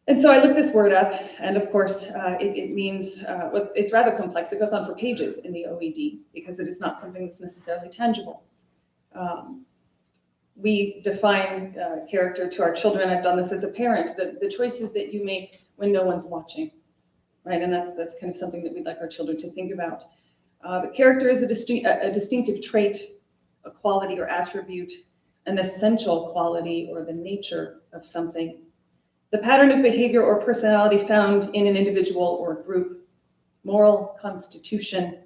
And so I looked this word up, and of course, it means, it's rather complex. It goes on for pages in the OED because it is not something that's necessarily tangible. We define character to our children. I've done this as a parent, the choices that you make when no one's watching, right? And that's kind of something that we'd like our children to think about. But character is a distinctive trait, a quality or attribute, an essential quality or the nature of something. The pattern of behavior or personality found in an individual or group, moral constitution,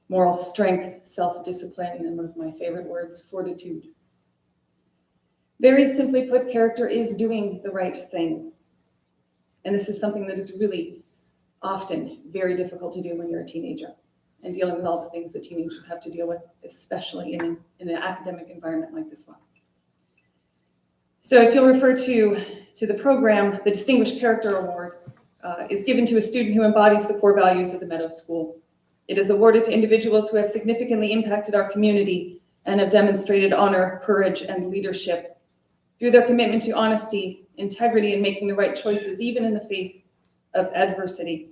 moral strength, self-discipline, and one of my favorite words, fortitude. Very simply put, character is doing the right thing. And this is something that is really often very difficult to do when you're a teenager and dealing with all the things that teenagers have to deal with, especially in an academic environment like this one. So if you'll refer to the program, the Distinguished Character Award is given to a student who embodies the core values of the Meadows School. It is awarded to individuals who have significantly impacted our community and have demonstrated honor, courage, and leadership through their commitment to honesty, integrity, and making the right choices, even in the face of adversity.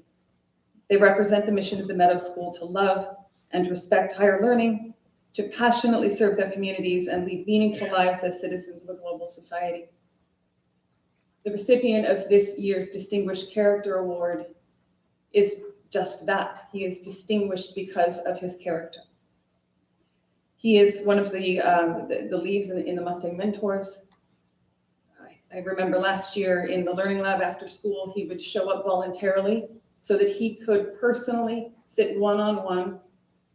They represent the mission of the Meadows School to love and respect higher learning, to passionately serve their communities and lead meaningful lives as citizens of a global society. The recipient of this year's Distinguished Character Award is just that. He is distinguished because of his character. He is one of the leads in the Mustang Mentors. I remember last year in the Learning Lab after school, he would show up voluntarily so that he could personally sit one-on-one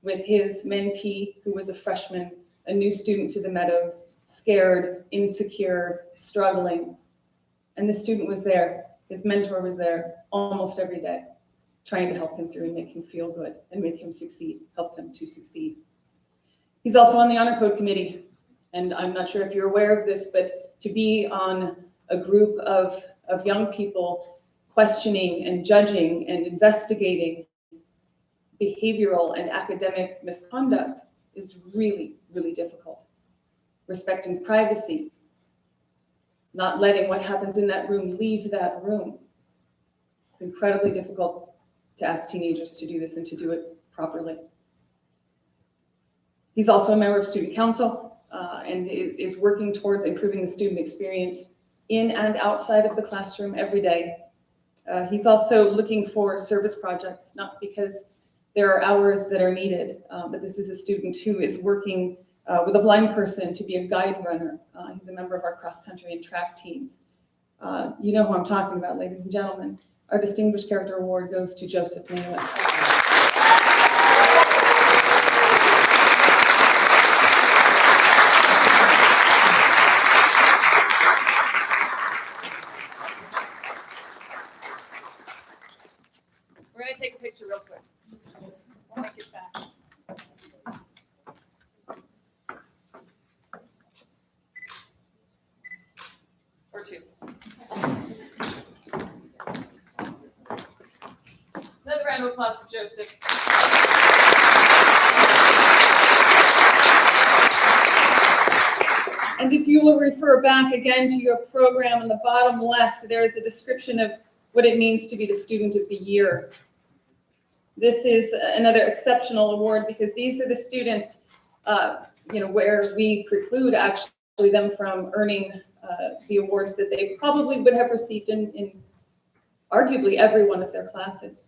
with his mentee, who was a freshman, a new student to the Meadows, scared, insecure, struggling. And the student was there, his mentor was there almost every day, trying to help him through and make him feel good and make him succeed, help him to succeed. He's also on the Honor Code Committee. And I'm not sure if you're aware of this, but to be on a group of young people questioning and judging and investigating behavioral and academic misconduct is really, really difficult. Respecting privacy, not letting what happens in that room leave that room. It's incredibly difficult to ask teenagers to do this and to do it properly. He's also a member of student council and is working towards improving the student experience in and outside of the classroom every day. He's also looking for service projects, not because there are hours that are needed, but this is a student who is working with a blind person to be a guide runner. He's a member of our cross-country and track teams. You know who I'm talking about, ladies and gentlemen. Our Distinguished Character Award goes to Joseph Meadows. We're going to take a picture real quick. We'll make it fast. Or two. Another round of applause for Joseph. And if you will refer back again to your program on the bottom left, there is a description of what it means to be the Student of the Year. This is another exceptional award because these are the students, where we preclude actually them from earning the awards that they probably would have received in arguably every one of their classes.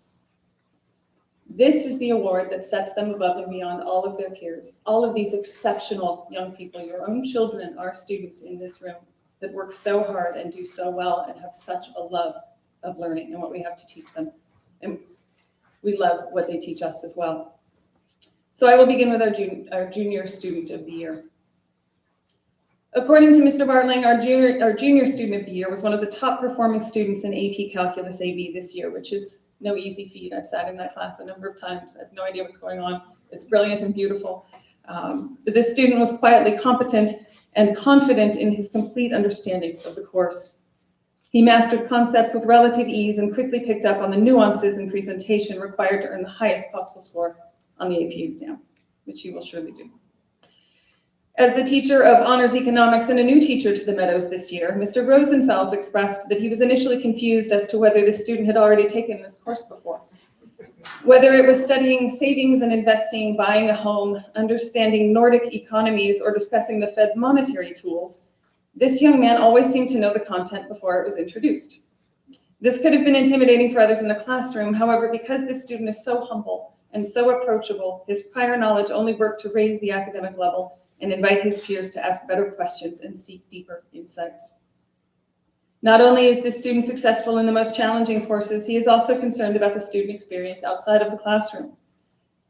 This is the award that sets them above and beyond all of their peers. All of these exceptional young people, your own children, are students in this room that work so hard and do so well and have such a love of learning and what we have to teach them. And we love what they teach us as well. So I will begin with our junior student of the year. According to Mr. Bartling, our junior student of the year was one of the top performing students in AP Calculus AB this year, which is no easy feat. I've sat in that class a number of times. I have no idea what's going on. It's brilliant and beautiful. But this student was quietly competent and confident in his complete understanding of the course. He mastered concepts with relative ease and quickly picked up on the nuances in presentation required to earn the highest possible score on the AP exam, which he will surely do. As the teacher of honors economics and a new teacher to the Meadows this year, Mr. Rosenfels expressed that he was initially confused as to whether this student had already taken this course before. Whether it was studying savings and investing, buying a home, understanding Nordic economies, or discussing the Fed's monetary tools, this young man always seemed to know the content before it was introduced. This could have been intimidating for others in the classroom. However, because this student is so humble and so approachable, his prior knowledge only worked to raise the academic level and invite his peers to ask better questions and seek deeper insights. Not only is this student successful in the most challenging courses, he is also concerned about the student experience outside of the classroom.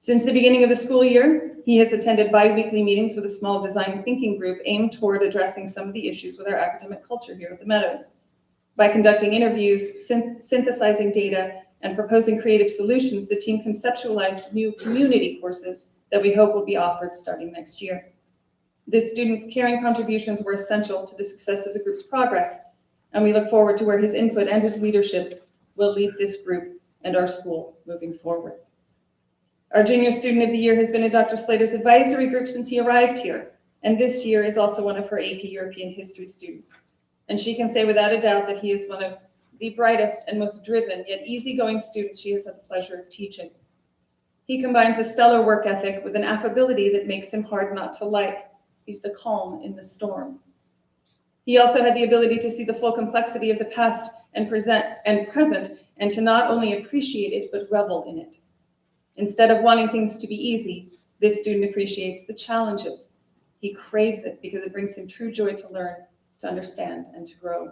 Since the beginning of the school year, he has attended bi-weekly meetings with a small design thinking group aimed toward addressing some of the issues with our academic culture here at the Meadows. By conducting interviews, synthesizing data, and proposing creative solutions, the team conceptualized new community courses that we hope will be offered starting next year. This student's caring contributions were essential to the success of the group's progress, and we look forward to where his input and his leadership will lead this group and our school moving forward. Our junior student of the year has been in Dr. Slater's advisory group since he arrived here, and this year is also one of her AP European history students. And she can say without a doubt that he is one of the brightest and most driven, yet easygoing students she has had the pleasure of teaching. He combines a stellar work ethic with an affability that makes him hard not to like. He's the calm in the storm. He also had the ability to see the full complexity of the past and present and to not only appreciate it, but revel in it. Instead of wanting things to be easy, this student appreciates the challenges. He craves it because it brings him true joy to learn, to understand, and to grow.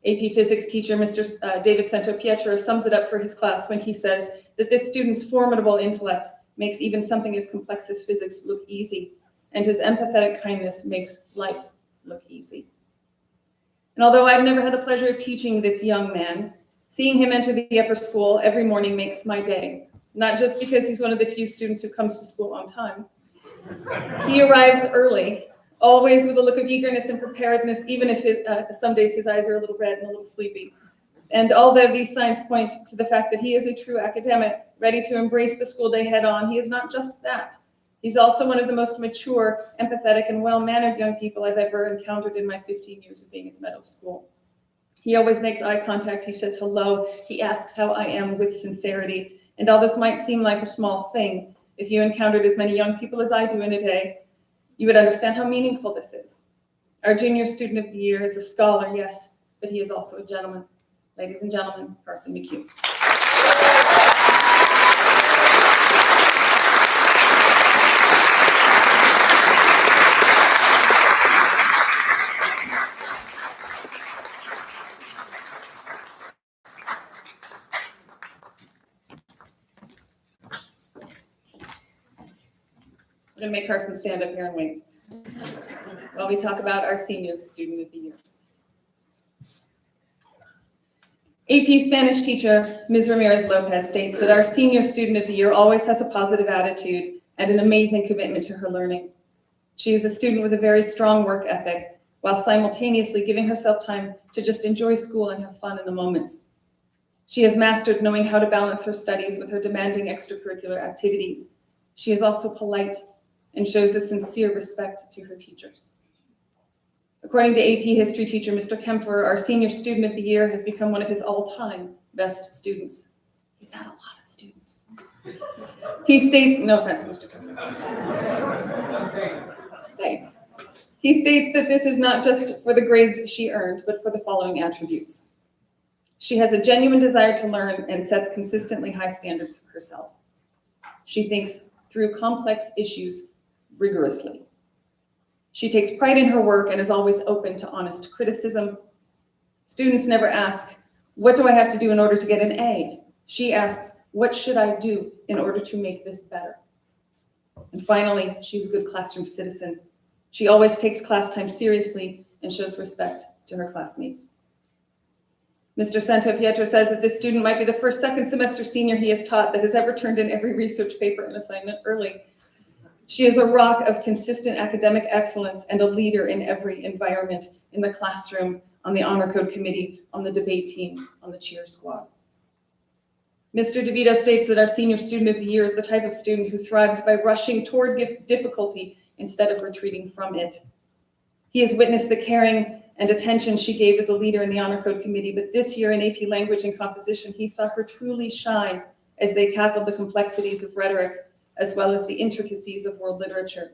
AP Physics teacher, Mr. David Santopietro, sums it up for his class when he says that this student's formidable intellect makes even something as complex as physics look easy, and his empathetic kindness makes life look easy. And although I've never had the pleasure of teaching this young man, seeing him enter the upper school every morning makes my day, not just because he's one of the few students who comes to school on time. He arrives early, always with a look of eagerness and preparedness, even if some days his eyes are a little red and a little sleepy. And although these signs point to the fact that he is a true academic, ready to embrace the school day head on, he is not just that. He's also one of the most mature, empathetic, and well-mannered young people I've ever encountered in my 15 years of being at the Meadows School. He always makes eye contact, he says hello, he asks how I am with sincerity. And all this might seem like a small thing, if you encountered as many young people as I do in a day, you would understand how meaningful this is. Our junior student of the year is a scholar, yes, but he is also a gentleman. Ladies and gentlemen, Carson McHugh. I'm going to make Carson stand up here and wait while we talk about our senior student of the year. AP Spanish teacher, Ms. Ramirez Lopez, states that our senior student of the year always has a positive attitude and an amazing commitment to her learning. She is a student with a very strong work ethic, while simultaneously giving herself time to just enjoy school and have fun in the moments. She has mastered knowing how to balance her studies with her demanding extracurricular activities. She is also polite and shows a sincere respect to her teachers. According to AP history teacher, Mr. Kempfer, our senior student of the year has become one of his all-time best students. He's had a lot of students. He states, no offense, Mr. Kempfer. Thanks. He states that this is not just for the grades she earned, but for the following attributes. She has a genuine desire to learn and sets consistently high standards for herself. She thinks through complex issues rigorously. She takes pride in her work and is always open to honest criticism. Students never ask, what do I have to do in order to get an A? She asks, what should I do in order to make this better? And finally, she's a good classroom citizen. She always takes class time seriously and shows respect to her classmates. Mr. Santo Pietro says that this student might be the first second semester senior he has taught that has ever turned in every research paper and assignment early. She is a rock of consistent academic excellence and a leader in every environment, in the classroom, on the honor code committee, on the debate team, on the cheer squad. Mr. DeVito states that our senior student of the year is the type of student who thrives by rushing toward difficulty instead of retreating from it. He has witnessed the caring and attention she gave as a leader in the honor code committee, but this year in AP language and composition, he saw her truly shine as they tackled the complexities of rhetoric as well as the intricacies of world literature.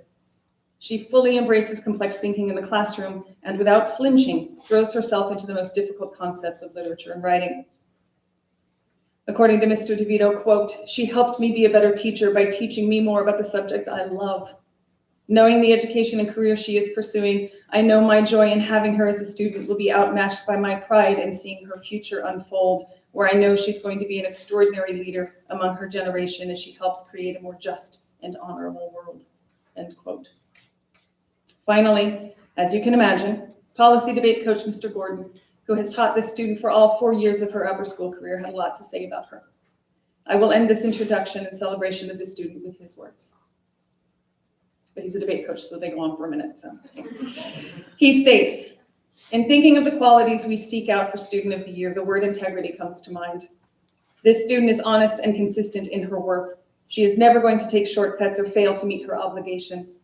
She fully embraces complex thinking in the classroom and without flinching, throws herself into the most difficult concepts of literature and writing. According to Mr. DeVito, quote, "She helps me be a better teacher by teaching me more about the subject I love. Knowing the education and career she is pursuing, I know my joy in having her as a student will be outmatched by my pride in seeing her future unfold, where I know she's going to be an extraordinary leader among her generation as she helps create a more just and honorable world," end quote. Finally, as you can imagine, policy debate coach Mr. Gordon, who has taught this student for all 4 years of her upper school career, had a lot to say about her. I will end this introduction and celebration of the student with his words. But he's a debate coach, so they go on for a minute. So he states, "In thinking of the qualities we seek out for student of the year, the word integrity comes to mind. This student is honest and consistent in her work. She is never going to take shortcuts or fail to meet her obligations.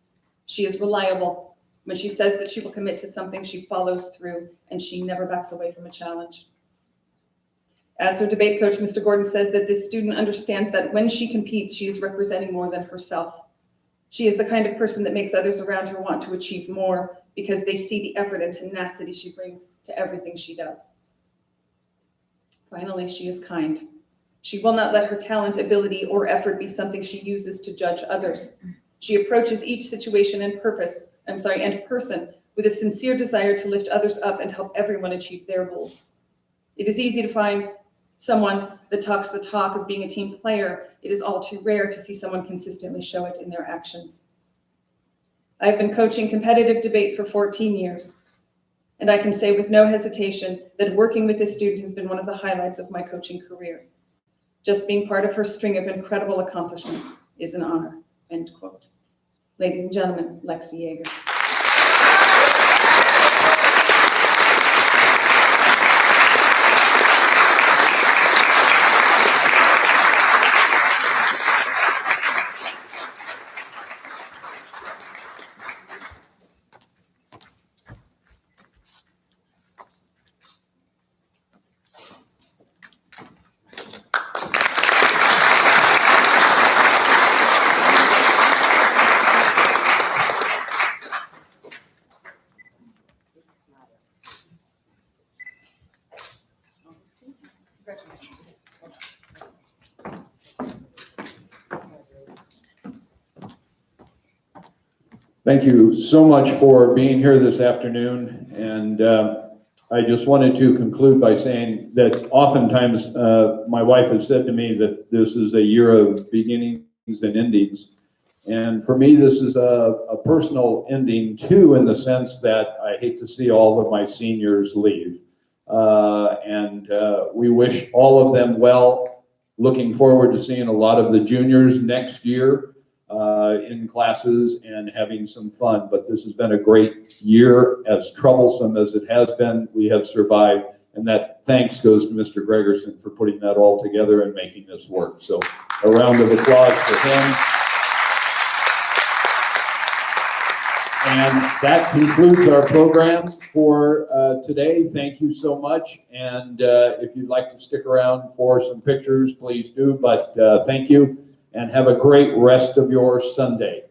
She is reliable. When she says that she will commit to something, she follows through, and she never backs away from a challenge." As her debate coach, Mr. Gordon says that this student understands that when she competes, she is representing more than herself. She is the kind of person that makes others around her want to achieve more because they see the effort and tenacity she brings to everything she does. Finally, she is kind. She will not let her talent, ability, or effort be something she uses to judge others. She approaches each situation and person with a sincere desire to lift others up and help everyone achieve their goals. It is easy to find someone that talks the talk of being a team player. It is all too rare to see someone consistently show it in their actions. I've been coaching competitive debate for 14 years, and I can say with no hesitation that working with this student has been one of the highlights of my coaching career. Just being part of her string of incredible accomplishments is an honor, end quote. Ladies and gentlemen, Lexi Yeager. Thank you so much for being here this afternoon. And I just wanted to conclude by saying that oftentimes my wife has said to me that this is a year of beginnings and endings. And for me, this is a personal ending too, in the sense that I hate to see all of my seniors leave. We wish all of them well. Looking forward to seeing a lot of the juniors next year in classes and having some fun. But this has been a great year. As troublesome as it has been, we have survived. And that thanks goes to Mr. Gregerson for putting that all together and making this work. So a round of applause for him. And that concludes our program for today. Thank you so much. And if you'd like to stick around for some pictures, please do. But thank you and have a great rest of your Sunday.